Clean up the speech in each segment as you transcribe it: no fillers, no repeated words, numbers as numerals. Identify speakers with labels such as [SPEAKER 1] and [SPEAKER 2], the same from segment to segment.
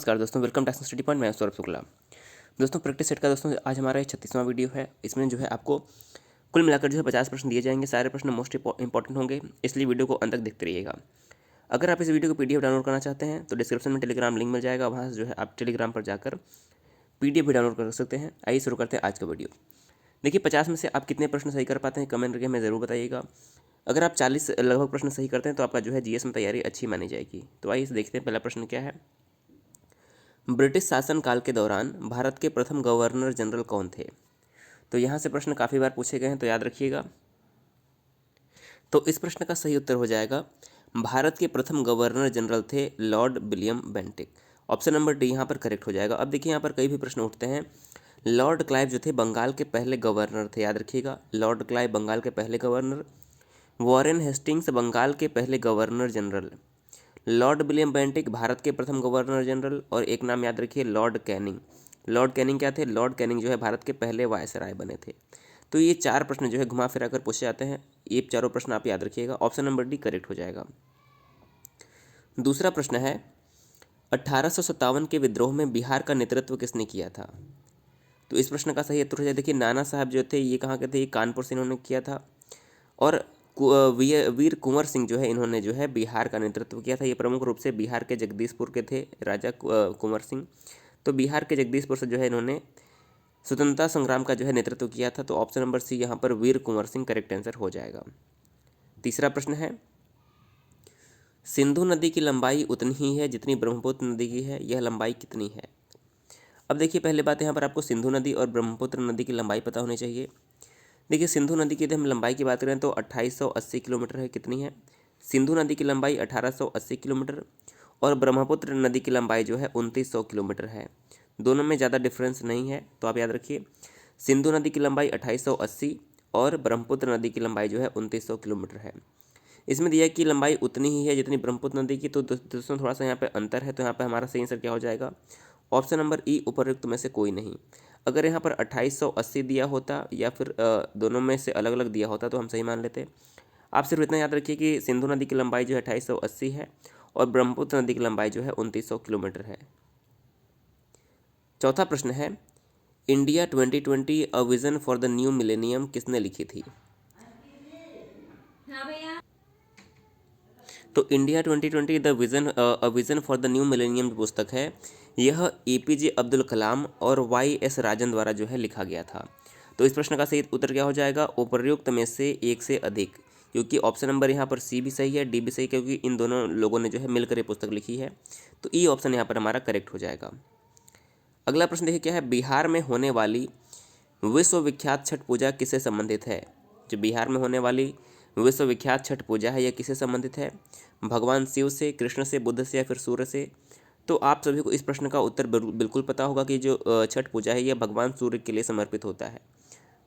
[SPEAKER 1] नमस्कार दोस्तों, welcome to study point. मैं सौरभ शुक्ला। दोस्तों प्रैक्टिस सेट का दोस्तों आज हमारा 36वां वीडियो है। इसमें जो है आपको कुल मिलाकर जो है 50 प्रश्न दिए जाएंगे। सारे प्रश्न मोस्ट इंपॉर्टेंट होंगे, इसलिए वीडियो को अंत तक देखते रहिएगा। अगर आप इस वीडियो को पीडीएफ डाउनलोड करना चाहते हैं तो डिस्क्रिप्शन में टेलीग्राम लिंक मिल जाएगा, वहाँ से जो है आप टेलीग्राम पर जाकर पीडीएफ भी डाउनलोड कर सकते हैं। आइए शुरू करते हैं आज का वीडियो। देखिए 50 में से आप कितने प्रश्न सही कर पाते हैं कमेंट करके हमें ज़रूर बताइएगा। अगर आप 40 लगभग प्रश्न सही करते हैं तो आपका जो है जीएस में तैयारी अच्छी मानी जाएगी। तो आइए देखते हैं पहला प्रश्न क्या है। ब्रिटिश शासनकाल के दौरान भारत के प्रथम गवर्नर जनरल कौन थे? तो यहाँ से प्रश्न काफ़ी बार पूछे गए हैं, तो याद रखिएगा। तो इस प्रश्न का सही उत्तर हो जाएगा भारत के प्रथम गवर्नर जनरल थे Lord William Bentinck. Option number D यहाँ पर करेक्ट हो जाएगा। अब देखिए यहाँ पर कई भी प्रश्न उठते हैं। लॉर्ड क्लाइव जो थे बंगाल के पहले गवर्नर थे, याद रखिएगा। लॉर्ड क्लाइव बंगाल के पहले गवर्नर। वॉरेन हेस्टिंग्स बंगाल के पहले governor general. Lord William Bentinck Bharat के प्रथम गवर्नर जनरल। और एक नाम याद रखिए लॉर्ड कैनिंग। लॉर्ड कैनिंग क्या थे? लॉर्ड कैनिंग जो है भारत के पहले वायसराय बने थे। तो ये चार प्रश्न जो है घुमा फिरा कर पूछे जाते हैं। ये चारों प्रश्न आप याद रखिएगा। ऑप्शन नंबर डी करेक्ट हो जाएगा। दूसरा प्रश्न है 1857 के विद्रोह में बिहार का नेतृत्व किसने किया था? तो इस प्रश्न का सही उत्तर हो जाए, देखिए नाना साहब जो थे ये कहाँ के थे? ये कानपुर से इन्होंने किया था। और वीर कुंवर सिंह जो है इन्होंने जो है बिहार का नेतृत्व किया था। ये प्रमुख रूप से बिहार के जगदीशपुर के थे राजा कुंवर सिंह। तो बिहार के जगदीशपुर से जो है इन्होंने स्वतंत्रता संग्राम का जो है नेतृत्व किया था। तो ऑप्शन नंबर सी यहाँ पर वीर कुंवर सिंह करेक्ट आंसर हो जाएगा। तीसरा प्रश्न है सिंधु नदी की लंबाई उतनी ही है जितनी ब्रह्मपुत्र नदी की है, यह लंबाई कितनी है? अब देखिए पहले बात यहाँ पर आपको सिंधु नदी और ब्रह्मपुत्र नदी की लंबाई पता होनी चाहिए। देखिए सिंधु नदी की यदि हम लंबाई की बात करें तो 2880 किलोमीटर है। कितनी है? सिंधु नदी की लंबाई 1880 किलोमीटर और ब्रह्मपुत्र नदी की लंबाई जो है 2900 किलोमीटर है। दोनों में ज़्यादा डिफरेंस नहीं है, तो आप याद रखिए सिंधु नदी की लंबाई 2880 और ब्रह्मपुत्र नदी की लंबाई जो है 2900 किलोमीटर है। इसमें दिया कि लंबाई उतनी ही है जितनी ब्रह्मपुत्र नदी की, तो दोस्तों थोड़ा सा यहाँ पे अंतर है। तो यहाँ पे हमारा सही आंसर क्या हो जाएगा? ऑप्शन नंबर ई उपरोक्त में से कोई नहीं। अगर यहाँ पर 2880 दिया होता या फिर दोनों में से अलग अलग दिया होता तो हम सही मान लेते। आप सिर्फ इतना याद रखिए कि सिंधु नदी की लंबाई जो है 2880 है और ब्रह्मपुत्र नदी की लंबाई जो है 2900 किलोमीटर है। चौथा प्रश्न है India 2020 a vision for the new millennium किसने लिखी थी? तो India 2020 the vision for the new millennium जो पुस्तक है यह एपीजे अब्दुल कलाम और वाई.एस. राजन द्वारा जो है लिखा गया था। तो इस प्रश्न का सही उत्तर क्या हो जाएगा? उपर्युक्त में से एक से अधिक, क्योंकि ऑप्शन नंबर यहाँ पर सी भी सही है, डी भी सही, क्योंकि इन दोनों लोगों ने जो है मिलकर ये पुस्तक लिखी है। तो ई ऑप्शन यहाँ पर हमारा करेक्ट हो जाएगा। अगला प्रश्न देखिए क्या है। बिहार में होने वाली विश्वविख्यात छठ पूजा किससे संबंधित है? जो बिहार में होने वाली विश्वविख्यात छठ पूजा है यह किससे संबंधित है? भगवान शिव से, कृष्ण से, बुद्ध से या फिर सूर्य से? तो आप सभी को इस प्रश्न का उत्तर बिल्कुल पता होगा कि जो छठ पूजा है यह भगवान सूर्य के लिए समर्पित होता है।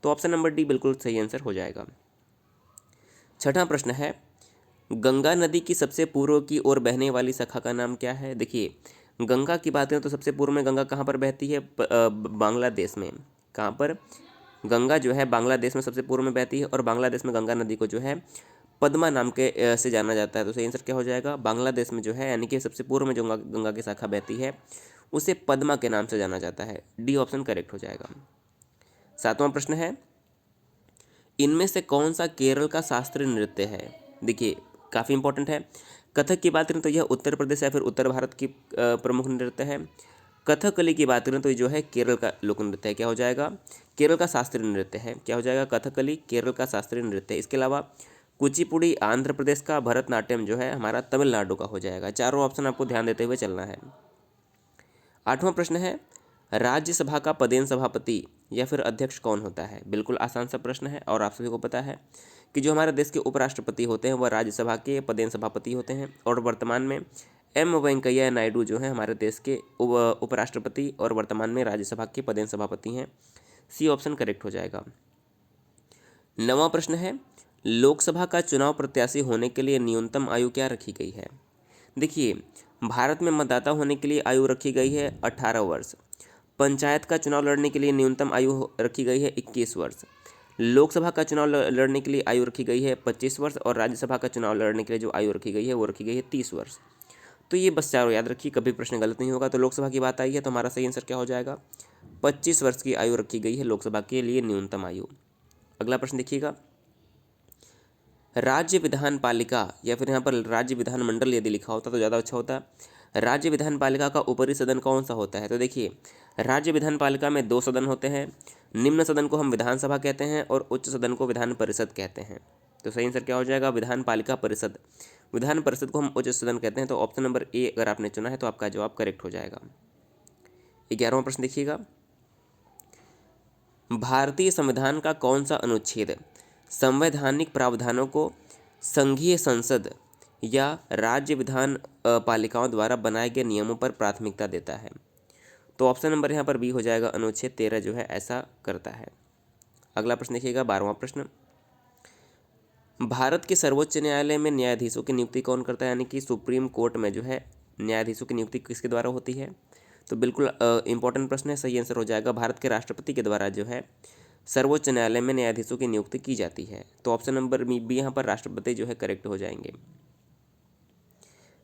[SPEAKER 1] तो ऑप्शन नंबर डी बिल्कुल सही आंसर हो जाएगा। छठा प्रश्न है गंगा नदी की सबसे पूर्व की ओर बहने वाली शाखा का नाम क्या है? देखिए गंगा की बात करें तो सबसे पूर्व में गंगा कहाँ पर बहती है? बांग्लादेश में। कहाँ पर? गंगा जो है बांग्लादेश में सबसे पूर्व में बहती है और बांग्लादेश में गंगा नदी को जो है पद्मा नाम के से जाना जाता है। तो सही आंसर क्या हो जाएगा? बांग्लादेश में जो है यानी कि सबसे पूर्व में जो गंगा की शाखा बहती है उसे पद्मा के नाम से जाना जाता है। डी ऑप्शन करेक्ट हो जाएगा। सातवां प्रश्न है इनमें से कौन सा केरल का शास्त्रीय नृत्य है? देखिए काफ़ी इंपॉर्टेंट है। कथक की बात करें तो यह उत्तर प्रदेश या फिर उत्तर भारत की प्रमुख नृत्य है। कथकली की बात करें तो ये जो है केरल का लोक नृत्य है। क्या हो जाएगा? केरल का शास्त्रीय नृत्य है। क्या हो जाएगा? कथकली केरल का शास्त्रीय नृत्य है। इसके अलावा कुचिपुड़ी आंध्र प्रदेश का, भरतनाट्यम जो है हमारा तमिलनाडु का हो जाएगा। चारों ऑप्शन आपको ध्यान देते हुए चलना है। आठवां प्रश्न है राज्यसभा का पदेन सभापति या फिर अध्यक्ष कौन होता है? बिल्कुल आसान सा प्रश्न है और आप सभी को पता है कि जो हमारे देश के उपराष्ट्रपति होते हैं वह राज्यसभा के पदेन सभापति होते हैं। और वर्तमान में एम वेंकैया नायडू जो है हमारे देश के उपराष्ट्रपति और वर्तमान में राज्यसभा के पदेन सभापति हैं। सी ऑप्शन करेक्ट हो जाएगा। नवां प्रश्न है लोकसभा का चुनाव प्रत्याशी होने के लिए न्यूनतम आयु क्या रखी गई है? देखिए भारत में मतदाता होने के लिए आयु रखी गई है 18 वर्ष। पंचायत का चुनाव लड़ने के लिए न्यूनतम आयु रखी गई है 21 वर्ष। लोकसभा का चुनाव लड़ने के लिए आयु रखी गई है 25 वर्ष और राज्यसभा का चुनाव लड़ने के लिए जो आयु रखी गई है वो रखी गई है 30 वर्ष। तो ये बस चारों याद रखिए, कभी प्रश्न गलत नहीं होगा। तो लोकसभा की बात आई है तो हमारा सही आंसर क्या हो जाएगा, 25 वर्ष की आयु रखी गई है लोकसभा के लिए न्यूनतम आयु। अगला प्रश्न देखिएगा, राज्य विधान पालिका या फिर यहाँ पर राज्य विधान मंडल यदि लिखा होता तो ज़्यादा अच्छा होता। राज्य विधान पालिका का ऊपरी सदन कौन सा होता है, तो देखिए राज्य विधान पालिका में 2 सदन होते हैं। निम्न सदन को हम विधानसभा कहते हैं और उच्च सदन को विधान परिषद कहते हैं। तो सही आंसर क्या हो जाएगा, विधान पालिका परिषद। विधान परिषद को हम उच्च सदन कहते हैं। तो ऑप्शन नंबर ए अगर आपने चुना है तो आपका जवाब करेक्ट हो जाएगा। 11वां प्रश्न देखिएगा, भारतीय संविधान का कौन सा अनुच्छेद संवैधानिक प्रावधानों को संघीय संसद या राज्य विधान पालिकाओं द्वारा बनाए गए नियमों पर प्राथमिकता देता है। तो ऑप्शन नंबर यहाँ पर बी हो जाएगा, अनुच्छेद 13 जो है ऐसा करता है। अगला प्रश्न देखिएगा, 12वां प्रश्न, भारत के सर्वोच्च न्यायालय में न्यायाधीशों की नियुक्ति कौन करता है, यानी कि सुप्रीम कोर्ट में जो है न्यायाधीशों की नियुक्ति किसके द्वारा होती है। तो बिल्कुल इंपॉर्टेंट प्रश्न है, सही आंसर हो जाएगा भारत के राष्ट्रपति के द्वारा जो है सर्वोच्च न्यायालय में न्यायाधीशों की नियुक्ति की जाती है। तो ऑप्शन नंबर बी यहाँ पर राष्ट्रपति जो है करेक्ट हो जाएंगे।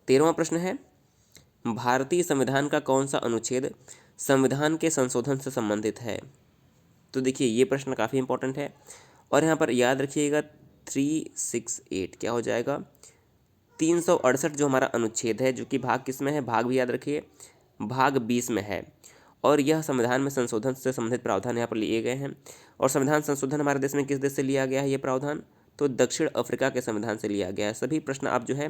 [SPEAKER 1] 13वां प्रश्न है, भारतीय संविधान का कौन सा अनुच्छेद संविधान के संशोधन से संबंधित है। तो देखिए ये प्रश्न काफ़ी इंपॉर्टेंट है और यहाँ पर याद रखिएगा 368 क्या हो जाएगा, 368 जो हमारा अनुच्छेद है, जो कि भाग किस में है, भाग भी याद रखिए भाग 20 में है। और यह संविधान में संशोधन से संबंधित प्रावधान यहाँ पर लिए गए हैं। और संविधान संशोधन हमारे देश में किस देश से लिया गया है ये प्रावधान, तो दक्षिण अफ्रीका के संविधान से लिया गया है। सभी प्रश्न आप जो है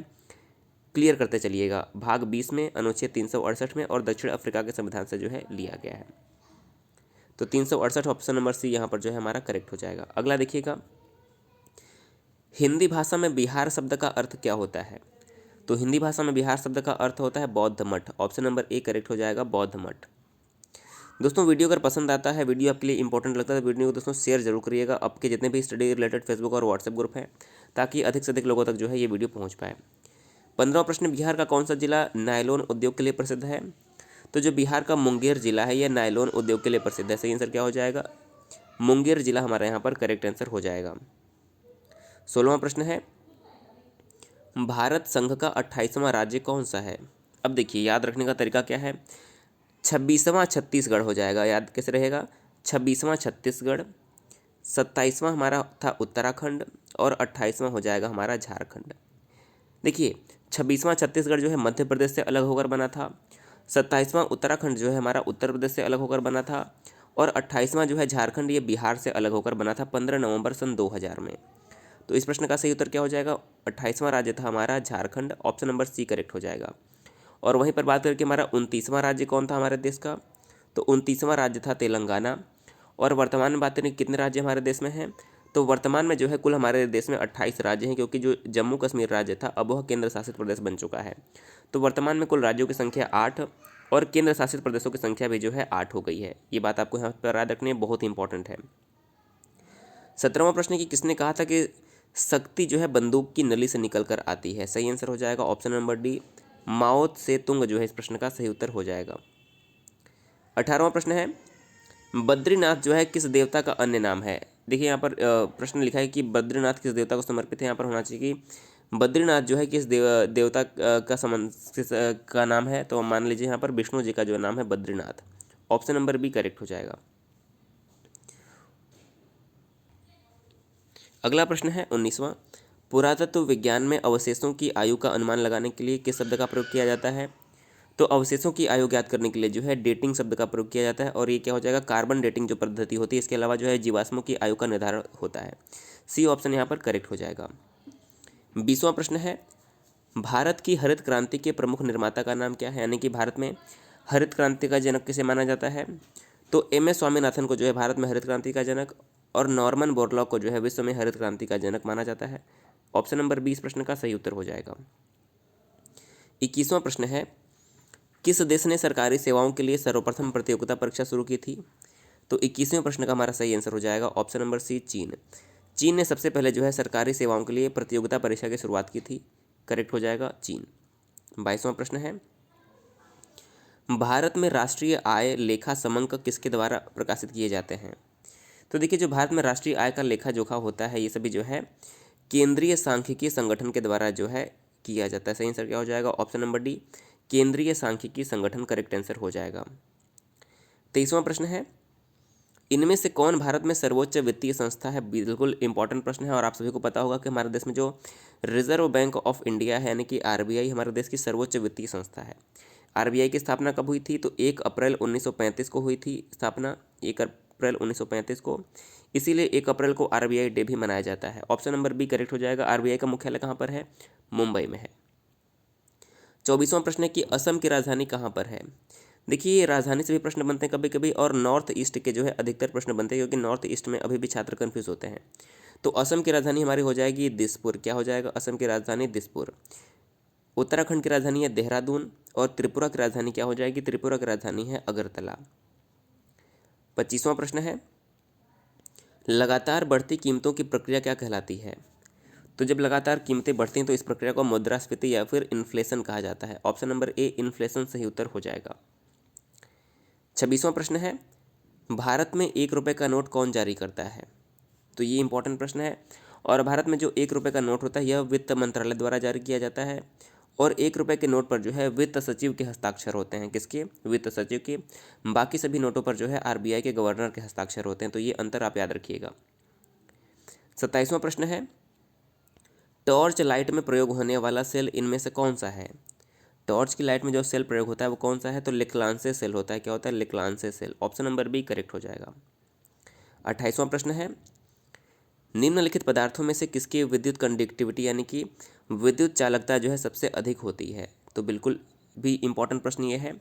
[SPEAKER 1] क्लियर करते चलिएगा, भाग 20 में, अनुच्छेद 368 में और दक्षिण अफ्रीका के संविधान से जो है लिया गया है। तो 368 ऑप्शन नंबर सी यहाँ पर जो है हमारा करेक्ट हो जाएगा। अगला देखिएगा, हिंदी भाषा में बिहार शब्द का अर्थ क्या होता है। तो हिंदी भाषा में बिहार शब्द का अर्थ होता है बौद्ध मठ। ऑप्शन नंबर ए करेक्ट हो जाएगा, बौद्ध मठ। दोस्तों वीडियो अगर पसंद आता है, वीडियो आपके लिए इंपॉर्टेंट लगता है तो वीडियो को दोस्तों शेयर जरूर करिएगा आपके जितने भी स्टडी रिलेटेड फेसबुक और व्हाट्सएप ग्रुप हैं, ताकि अधिक से अधिक लोगों तक जो है ये वीडियो पहुंच पाए। 15वां प्रश्न, बिहार का कौन सा जिला नायलॉन उद्योग के लिए प्रसिद्ध है। तो जो बिहार का मुंगेर जिला है यह नायलॉन उद्योग के लिए प्रसिद्ध है। सही आंसर क्या हो जाएगा, मुंगेर जिला हमारा यहाँ पर करेक्ट आंसर हो जाएगा। 16वां प्रश्न है, भारत संघ का 28वां राज्य कौन सा है। अब देखिए याद रखने का तरीका क्या है, 26वां छत्तीसगढ़ हो जाएगा। याद कैसे रहेगा, 26वां छत्तीसगढ़, 27वां हमारा था उत्तराखंड और 28वां हो जाएगा हमारा झारखंड। देखिए 26वां छत्तीसगढ़ जो है मध्य प्रदेश से अलग होकर बना था, 27वां उत्तराखंड जो है हमारा उत्तर प्रदेश से अलग होकर बना था और 28वां जो है झारखंड ये बिहार से अलग होकर बना था 15 नवंबर सन 2000 में। तो इस प्रश्न का सही उत्तर क्या हो जाएगा, 28वां राज्य था हमारा Jharkhand. Option number C correct हो जाएगा। और वहीं पर बात करके हमारा 29वां राज्य कौन था हमारे देश का, तो 29वां राज्य था तेलंगाना। और वर्तमान में बात करें कितने राज्य हमारे देश में हैं, तो वर्तमान में जो है कुल हमारे देश में 28 राज्य हैं, क्योंकि जो जम्मू कश्मीर राज्य था अब वह केंद्र शासित प्रदेश बन चुका है। तो वर्तमान में कुल राज्यों की संख्या 8 और केंद्र शासित प्रदेशों की संख्या भी जो है 8 हो गई है। ये बात आपको यहाँ पर याद रखनी है, बहुत ही इंपॉर्टेंट है। 17वां प्रश्न कि किसने कहा था कि शक्ति जो है बंदूक की नली से निकल कर आती है। सही आंसर हो जाएगा ऑप्शन नंबर डी, माओ से तुंग जो है इस प्रश्न का सही उत्तर हो जाएगा। 18वां प्रश्न है, बद्रीनाथ जो है किस देवता का अन्य नाम है। देखिए यहाँ पर प्रश्न लिखा है कि बद्रीनाथ किस देवता को समर्पित है। यहाँ पर होना चाहिए कि बद्रीनाथ जो है किस देवता का नाम है। तो मान लीजिए यहाँ पर विष्णु जी का जो नाम है Badrinath. Option number B correct हो जाएगा। अगला प्रश्न है 19वां, पुरातत्व विज्ञान में अवशेषों की आयु का अनुमान लगाने के लिए किस शब्द का प्रयोग किया जाता है। तो अवशेषों की आयु ज्ञात करने के लिए जो है डेटिंग शब्द का प्रयोग किया जाता है और ये क्या हो जाएगा, कार्बन डेटिंग जो पद्धति होती है। इसके अलावा जो है जीवाश्मों की आयु का निर्धारण होता है। सी ऑप्शन यहाँ पर करेक्ट हो जाएगा। 20वां प्रश्न है, भारत की हरित क्रांति के प्रमुख निर्माता का नाम क्या है, यानी कि भारत में हरित क्रांति का जनक किसे माना जाता है। तो एम एस स्वामीनाथन को जो है भारत में हरित क्रांति का जनक और नॉर्मन बोरलॉग को जो है विश्व में हरित क्रांति का जनक माना जाता है। ऑप्शन नंबर 20 प्रश्न का सही उत्तर हो जाएगा। 21वां प्रश्न है, किस देश ने सरकारी सेवाओं के लिए सर्वप्रथम प्रतियोगिता परीक्षा शुरू की थी। तो 21वें प्रश्न का हमारा सही आंसर हो जाएगा ऑप्शन नंबर सी, चीन। चीन ने सबसे पहले जो है सरकारी सेवाओं के लिए प्रतियोगिता परीक्षा की शुरुआत की थी। करेक्ट हो जाएगा चीन। 22वां प्रश्न है, भारत में राष्ट्रीय आय लेखा समंक किसके द्वारा प्रकाशित किए जाते हैं। तो देखिए जो भारत में राष्ट्रीय आय का लेखा जोखा होता है ये सभी जो है केंद्रीय सांख्यिकीय संगठन के द्वारा जो है किया जाता है? सही आंसर क्या हो जाएगा? ऑप्शन नंबर डी, केंद्रीय सांख्यिकी संगठन करेक्ट आंसर हो जाएगा। 23वां प्रश्न है, इनमें से कौन भारत में सर्वोच्च वित्तीय संस्था है? बिल्कुल इंपॉर्टेंट प्रश्न है और आप सभी को पता होगा कि हमारे देश में जो रिजर्व बैंक ऑफ इंडिया है यानी कि आरबीआई हमारे देश की सर्वोच्च वित्तीय संस्था है। आरबीआई की स्थापना कब हुई थी? तो 1 अप्रैल 1935 को हुई थी स्थापना, 1 अप्रैल 1935 को, इसीलिए 1 अप्रैल को आरबीआई डे भी मनाया जाता है। ऑप्शन नंबर बी करेक्ट हो जाएगा। आरबीआई का मुख्यालय कहाँ पर है? मुंबई में है। 24वां प्रश्न है कि असम की राजधानी कहाँ पर है? देखिए राजधानी से भी प्रश्न बनते हैं कभी कभी, और नॉर्थ ईस्ट के जो है अधिकतर प्रश्न बनते हैं, क्योंकि नॉर्थ ईस्ट में अभी भी छात्र कन्फ्यूज होते हैं। तो असम की राजधानी हमारी हो जाएगी दिसपुर। क्या हो जाएगा? असम की राजधानी दिसपुर। उत्तराखंड की राजधानी है देहरादून, और त्रिपुरा की राजधानी क्या हो जाएगी? त्रिपुरा की राजधानी है अगरतला। 25वां प्रश्न है, लगातार बढ़ती कीमतों की प्रक्रिया क्या कहलाती है? तो जब लगातार कीमतें बढ़ती हैं तो इस प्रक्रिया को मुद्रास्फीति या फिर इन्फ्लेशन कहा जाता है। ऑप्शन नंबर ए इन्फ्लेशन सही उत्तर हो जाएगा। 26वां प्रश्न है, भारत में 1 रुपये का नोट कौन जारी करता है? तो ये इंपॉर्टेंट प्रश्न है, और भारत में जो 1 रुपये का नोट होता है यह वित्त मंत्रालय द्वारा जारी किया जाता है, और 1 रुपये के नोट पर जो है वित्त सचिव के हस्ताक्षर होते हैं। किसके? वित्त सचिव के। बाकी सभी नोटों पर जो है आरबीआई के गवर्नर के हस्ताक्षर होते हैं। तो ये अंतर आप याद रखिएगा। 27वां प्रश्न है, टॉर्च लाइट में प्रयोग होने वाला सेल इनमें से कौन सा है? टॉर्च की लाइट में जो सेल प्रयोग होता है वो कौन सा है? तो लिक्लांसे सेल होता है। क्या होता है? Leclanche cell. Option number B correct हो जाएगा। 28वां प्रश्न है, निम्नलिखित पदार्थों में से किसकी विद्युत कंडक्टिविटी यानी कि विद्युत चालकता जो है सबसे अधिक होती है? तो बिल्कुल भी इंपॉर्टेंट प्रश्न ये है।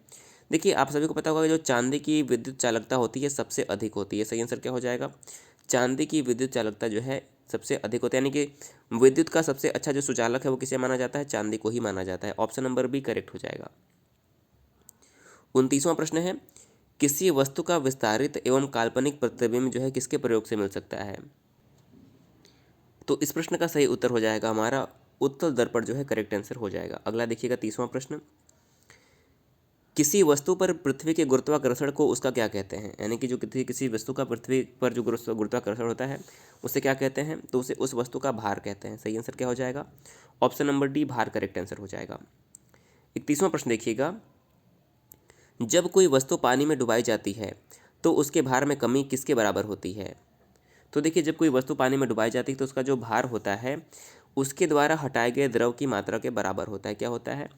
[SPEAKER 1] देखिए आप सभी को पता होगा कि जो चांदी की विद्युत चालकता होती है सबसे अधिक होती है। सही आंसर क्या हो जाएगा? चांदी की विद्युत चालकता जो है सबसे अधिक होती है, यानी कि विद्युत का सबसे अच्छा जो सुचालक है वो किसे माना जाता है? चांदी को ही माना जाता है। ऑप्शन नंबर बी करेक्ट हो जाएगा। 29वां प्रश्न है, किसी वस्तु का विस्तारित एवं काल्पनिक प्रतिबिंब जो है किसके प्रयोग से मिल सकता है? तो इस प्रश्न का सही उत्तर हो जाएगा हमारा उत्तल दर्पण जो है करेक्ट आंसर हो जाएगा। अगला देखिएगा 30वां प्रश्न, किसी वस्तु पर पृथ्वी के गुरुत्वाकर्षण को उसका क्या कहते हैं? यानी कि जो किसी वस्तु का पृथ्वी पर जो गुरुत्वाकर्षण होता है उसे क्या कहते हैं? तो उसे उस वस्तु का भार कहते हैं। सही आंसर क्या हो जाएगा? ऑप्शन नंबर डी भार करेक्ट आंसर हो जाएगा। 31वां प्रश्न देखिएगा, जब कोई वस्तु पानी में डुबाई जाती है तो उसके भार में कमी किसके बराबर होती है? तो देखिए जब कोई वस्तु पानी में डुबाई जाती है तो उसका जो भार होता है उसके द्वारा हटाए गए द्रव की मात्रा के बराबर होता है। क्या होता है?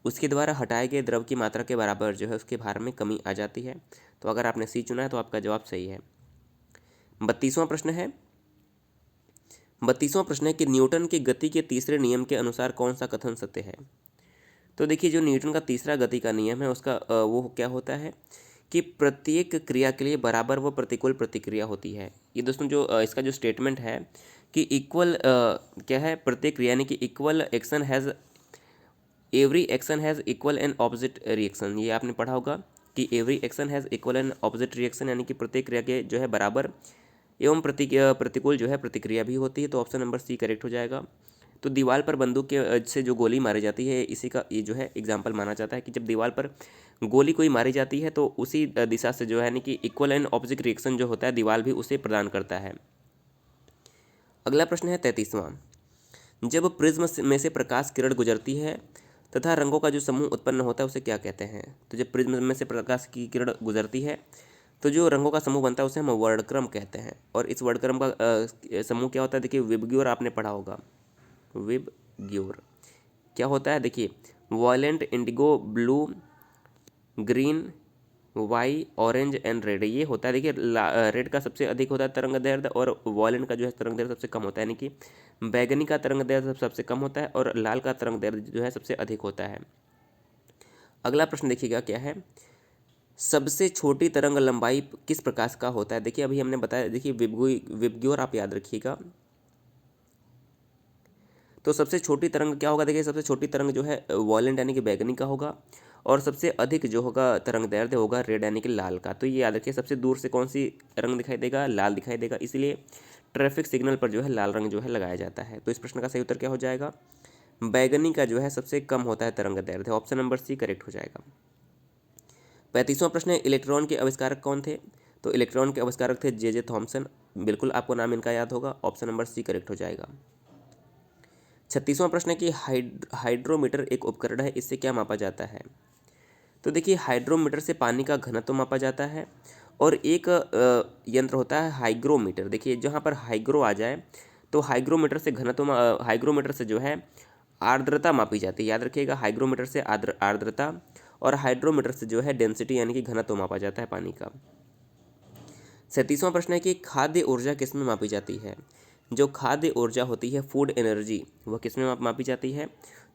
[SPEAKER 1] उसके द्वारा हटाए गए द्रव की मात्रा के बराबर जो है उसके भार में कमी आ जाती है। तो अगर आपने सी चुना है तो आपका जवाब सही है। 32वां प्रश्न है, 32वां प्रश्न है कि न्यूटन की गति के तीसरे नियम के अनुसार कौन सा कथन सत्य है? तो देखिए जो न्यूटन का तीसरा गति का नियम है उसका वो क्या होता है कि प्रत्येक क्रिया के लिए बराबर व प्रतिकूल प्रतिक्रिया होती है। ये दोस्तों जो इसका जो स्टेटमेंट है कि इक्वल क्या है, प्रत्येक क्रिया यानी कि equal action has every action has equal and opposite reaction. ये आपने पढ़ा होगा कि every action has equal and opposite reaction, यानी कि प्रत्येक क्रिया के जो है बराबर एवं प्रतिकूल जो है प्रतिक्रिया भी होती है। तो ऑप्शन नंबर सी करेक्ट हो जाएगा। तो दीवार पर बंदूक के से जो गोली मारी जाती है इसी का ये जो है एग्जाम्पल माना जाता है कि जब दीवार पर गोली कोई मारी जाती है तो उसी दिशा से जो है यानी कि इक्वल एंड ऑपोजिट रिएक्शन जो होता है दीवार भी उसे प्रदान करता है। अगला प्रश्न है 33वां, जब प्रिज्म में से प्रकाश किरण गुजरती है तथा रंगों का जो समूह उत्पन्न होता है उसे क्या कहते हैं? तो जब प्रिज्म में से प्रकाश की किरण गुजरती है तो जो रंगों का समूह बनता है उसे हम वर्णक्रम कहते हैं। और इस वर्णक्रम का समूह क्या होता है? देखिए विबग्योर आपने पढ़ा होगा। विबग्योर क्या होता है? देखिए violet, indigo, blue, green, Y, orange and red, ये होता है। देखिए रेड का सबसे अधिक होता है तरंग दैर्ध्य और वॉयलेंट का जो है तरंग दैर्ध्य सबसे कम होता है, यानी कि बैगनी का तरंग दैर्ध्य सबसे कम होता है और लाल का तरंग दैर्ध्य जो है सबसे अधिक होता है। अगला प्रश्न देखिएगा क्या है, सबसे छोटी तरंग लंबाई किस प्रकाश का होता है? देखिए अभी हमने बताया, देखिए विबग्योर आप याद रखिएगा। तो सबसे छोटी तरंग क्या होगा? देखिए सबसे छोटी तरंग जो है वॉयलेंट यानी कि बैगनी का होगा, और सबसे अधिक जो होगा तरंग दैर्ध्य होगा रेड यानी कि लाल का। तो ये याद रखिए सबसे दूर से कौन सी रंग दिखाई देगा? लाल दिखाई देगा, इसलिए ट्रैफिक सिग्नल पर जो है लाल रंग जो है लगाया जाता है। तो इस प्रश्न का सही उत्तर क्या हो जाएगा? बैगनी का जो है सबसे कम होता है तरंग दैर्ध्य। ऑप्शन नंबर सी करेक्ट हो जाएगा। 35वां प्रश्न है, इलेक्ट्रॉन के आविष्कारक कौन थे? तो इलेक्ट्रॉन के आविष्कारक थे जे थॉमसन। बिल्कुल आपको नाम इनका याद होगा। ऑप्शन नंबर सी करेक्ट हो जाएगा। 36वां प्रश्न है कि हाइड्रोमीटर एक उपकरण है, इससे क्या मापा जाता है? तो देखिए हाइड्रोमीटर से पानी का घनत्व मापा जाता है और एक यंत्र होता है हाइग्रोमीटर। देखिए जहाँ पर हाइग्रो आ जाए तो हाइग्रोमीटर से हाइग्रोमीटर से जो है आर्द्रता मापी जाती है। याद रखिएगा, हाइग्रोमीटर से आर्द्रता और हाइड्रोमीटर से जो है डेंसिटी यानी कि घनत्व मापा जाता है पानी का। 37वां प्रश्न है कि खाद्य ऊर्जा किस में मापी जाती है? जो खाद्य ऊर्जा होती है फूड एनर्जी, वह किस में मापी जाती है?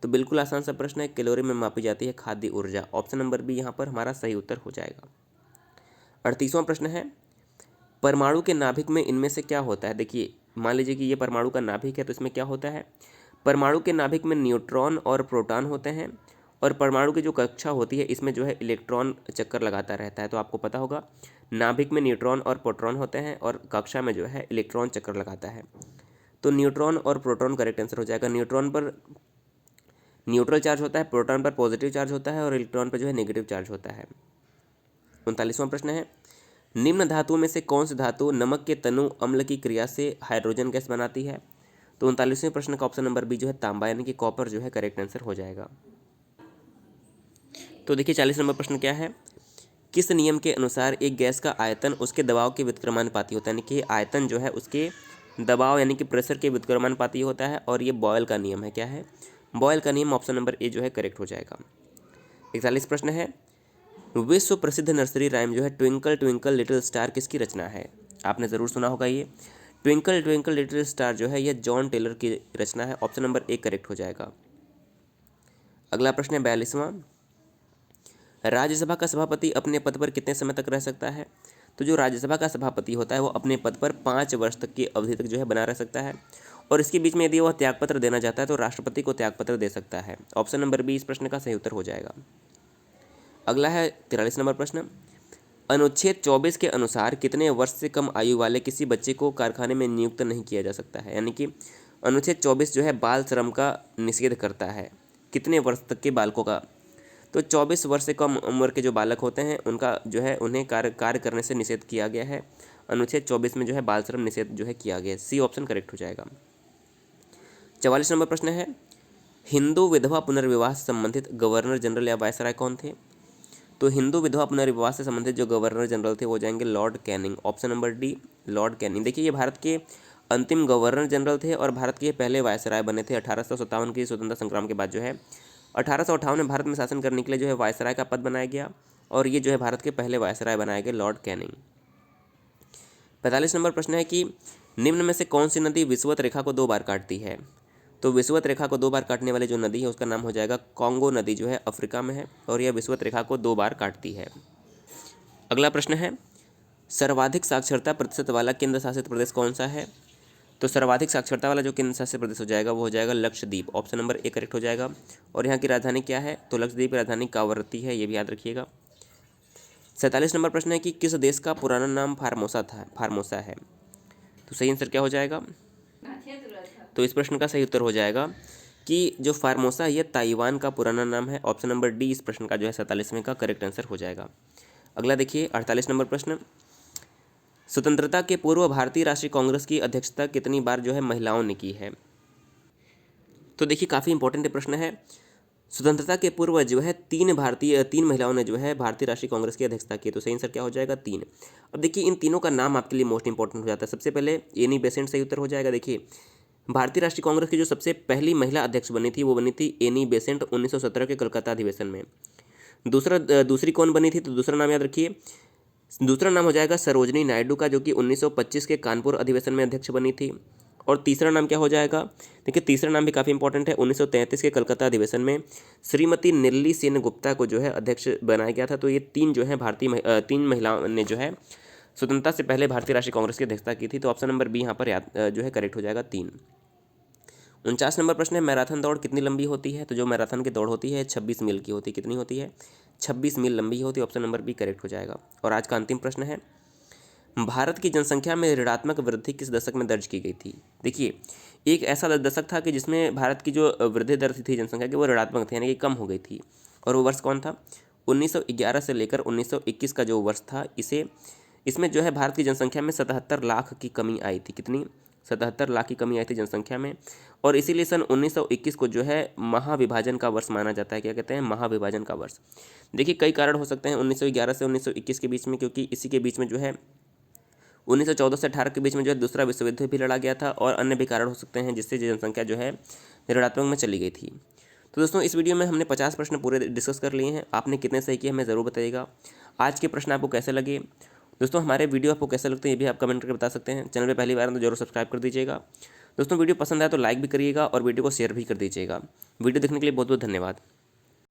[SPEAKER 1] तो बिल्कुल आसान सा प्रश्न है, कैलोरी में मापी जाती है खाद्य ऊर्जा। ऑप्शन नंबर बी यहाँ पर हमारा सही उत्तर हो जाएगा। 38वां प्रश्न है, परमाणु के नाभिक में इनमें से क्या होता है? देखिए मान लीजिए कि ये परमाणु का नाभिक है, तो इसमें क्या होता है? परमाणु के नाभिक में न्यूट्रॉन और प्रोटॉन होते हैं और परमाणु की जो कक्षा होती है इसमें जो है इलेक्ट्रॉन चक्कर लगाता रहता है। तो आपको पता होगा नाभिक में न्यूट्रॉन और प्रोटॉन होते हैं और कक्षा में जो है इलेक्ट्रॉन चक्कर लगाता है। तो न्यूट्रॉन और प्रोटॉन करेक्ट आंसर हो जाएगा। न्यूट्रॉन पर न्यूट्रल चार्ज होता है, प्रोटॉन पर पॉजिटिव चार्ज होता है और इलेक्ट्रॉन पर जो है नेगेटिव चार्ज होता है। 39वां प्रश्न है, निम्न धातुओं में से कौन सी धातु नमक के तनु अम्ल की क्रिया से हाइड्रोजन गैस बनाती है? तो 39वें प्रश्न का ऑप्शन नंबर बी जो है तांबा यानी कि कॉपर जो है करेक्ट आंसर हो जाएगा। तो देखिए 40 नंबर प्रश्न क्या है, किस नियम के अनुसार एक गैस का आयतन उसके दबाव के व्युत्क्रमानुपाती होता है? यानी कि आयतन जो है उसके दबाव यानी कि प्रेशर के व्युत्क्रमानुपाती होता है और ये बॉयल का नियम है। क्या है? बॉयल का नियम। ऑप्शन नंबर ए जो है करेक्ट हो जाएगा। 41 प्रश्न है, विश्व प्रसिद्ध नर्सरी राइम जो है ट्विंकल ट्विंकल लिटिल स्टार किसकी रचना है? आपने ज़रूर सुना होगा ये ट्विंकल ट्विंकल लिटिल स्टार जो है यह जॉन टेलर की रचना है। ऑप्शन नंबर ए करेक्ट हो जाएगा। अगला प्रश्न है 42वां, राज्यसभा का सभापति अपने पद पर कितने समय तक रह सकता है? तो जो राज्यसभा का सभापति होता है वो अपने पद पर 5 वर्ष तक की अवधि तक जो है बना रह सकता है और इसके बीच में यदि वह त्यागपत्र देना चाहता है तो राष्ट्रपति को त्यागपत्र दे सकता है। ऑप्शन नंबर बी इस प्रश्न का सही उत्तर हो जाएगा। अगला है 43 नंबर प्रश्न, अनुच्छेद 24 के अनुसार कितने वर्ष से कम आयु वाले किसी बच्चे को कारखाने में नियुक्त नहीं किया जा सकता है? यानी कि अनुच्छेद 24 जो है बाल श्रम का निषेध करता है कितने वर्ष तक के बालकों का? तो 24 वर्ष से कम उम्र के जो बालक होते हैं उनका जो है उन्हें कार्य करने से निषेध किया गया है। अनुच्छेद 24 में जो है बाल श्रम निषेध जो है किया गया है। सी ऑप्शन करेक्ट हो जाएगा। 44 नंबर प्रश्न है, हिंदू विधवा पुनर्विवाह से संबंधित गवर्नर जनरल या वायसराय कौन थे? तो हिंदू विधवा पुनर्विवाह से संबंधित जो गवर्नर जनरल थे वो हो जाएंगे Lord Canning. Option number D Lord Canning. देखिए ये भारत के अंतिम गवर्नर जनरल थे और भारत के पहले वायसराय बने थे। 1857 के स्वतंत्रता संग्राम के बाद जो है 1858 में भारत में शासन करने के लिए जो है वायसराय का पद बनाया गया और ये जो है भारत के पहले वायसराय बनाए गए लॉर्ड कैनिंग। 45 नंबर प्रश्न है कि निम्न में से कौन सी नदी विषुवत रेखा को 2 बार काटती है? तो विषुवत रेखा को 2 बार काटने वाली जो नदी है उसका नाम हो जाएगा कॉन्गो नदी जो है अफ्रीका में है और यह विषुवत रेखा को 2 बार काटती है। अगला प्रश्न है, सर्वाधिक साक्षरता प्रतिशत वाला केंद्र शासित प्रदेश कौन सा है? तो सर्वाधिक साक्षरता वाला जो केंद्र शासित प्रदेश हो जाएगा वो हो जाएगा Lakshadweep. Option number A correct हो जाएगा। और यहाँ की राजधानी क्या है? तो लक्षद्वीप की राजधानी कावरत्ती है, ये भी याद रखिएगा। 47 नंबर प्रश्न है कि किस देश का पुराना नाम फार्मोसा है? तो सही आंसर क्या हो जाएगा? तो इस प्रश्न का सही उत्तर हो जाएगा कि जो फार्मोसा है ये ताइवान का पुराना नाम है। ऑप्शन नंबर डी इस प्रश्न का जो है 47वें का करेक्ट आंसर हो जाएगा। अगला देखिए 48 नंबर प्रश्न, स्वतंत्रता के पूर्व भारतीय राष्ट्रीय कांग्रेस की अध्यक्षता कितनी बार जो है महिलाओं ने की है? तो देखिए काफ़ी इंपॉर्टेंट प्रश्न है। स्वतंत्रता के पूर्व जो है 3 महिलाओं ने जो है भारतीय राष्ट्रीय कांग्रेस की अध्यक्षता की। तो सही आंसर क्या हो जाएगा? 3। अब देखिए इन तीनों का नाम आपके लिए मोस्ट इंपॉर्टेंट हो जाता है। सबसे पहले एनी बेसेंट सही उत्तर हो जाएगा। देखिए भारतीय राष्ट्रीय कांग्रेस की जो सबसे पहली महिला अध्यक्ष बनी थी वो बनी थी एनी बेसेंट 1917 के कलकत्ता अधिवेशन में। दूसरी कौन बनी थी? तो दूसरा नाम याद रखिए, दूसरा नाम हो जाएगा सरोजनी नायडू का जो कि 1925 के कानपुर अधिवेशन में अध्यक्ष बनी थी। और तीसरा नाम क्या हो जाएगा? देखिए तीसरा नाम भी काफ़ी इंपॉर्टेंट है। 1933 के कलकत्ता अधिवेशन में श्रीमती निर्ली सेन गुप्ता को जो है अध्यक्ष बनाया गया था। तो ये 3 जो है तीन महिलाओं ने जो है स्वतंत्रता से पहले भारतीय राष्ट्रीय कांग्रेस की अध्यक्षता की थी। तो ऑप्शन नंबर बी यहाँ पर जो है करेक्ट हो जाएगा 3। 49 नंबर प्रश्न है, मैराथन दौड़ कितनी लंबी होती है? तो जो मैराथन की दौड़ होती है 26 मील की होती है। कितनी होती है? 26 मील लंबी होती है। ऑप्शन नंबर बी करेक्ट हो जाएगा। और आज का अंतिम प्रश्न है, भारत की जनसंख्या में ऋणात्मक वृद्धि किस दशक में दर्ज की गई थी? देखिए एक ऐसा दशक था कि जिसमें भारत की जो वृद्धि दर थी जनसंख्या की वो ऋणात्मक थी यानी कि कम हो गई थी। और वो वर्ष कौन था? 1911 से लेकर 1921 का जो वर्ष था इसमें जो है भारत की जनसंख्या में 77 लाख की कमी आई थी। कितनी? 77 लाख की कमी आई थी जनसंख्या में, और इसीलिए सन 1921 को जो है महाविभाजन का वर्ष माना जाता है। क्या कहते हैं? महाविभाजन का वर्ष। देखिए कई कारण हो सकते हैं 1911 से 1921 के बीच में, क्योंकि इसी के बीच में जो है 1914 से 18 के बीच में जो है दूसरा विश्व युद्ध भी लड़ा गया था, और अन्य भी कारण हो सकते हैं जिससे जनसंख्या जो है ऋणात्मक में चली गई थी। तो दोस्तों इस वीडियो में हमने 50 प्रश्न पूरे डिस्कस कर लिए हैं। आपने कितने सही किए हमें ज़रूर बताइएगा। आज के प्रश्न आपको कैसे लगे? दोस्तों हमारे वीडियो आपको कैसे लगते हैं ये भी आप कमेंट करके बता सकते हैं। चैनल पे पहली बार तो जरूर सब्सक्राइब कर दीजिएगा। दोस्तों वीडियो पसंद आया तो लाइक भी करिएगा और वीडियो को शेयर भी कर दीजिएगा। वीडियो देखने के लिए बहुत बहुत धन्यवाद।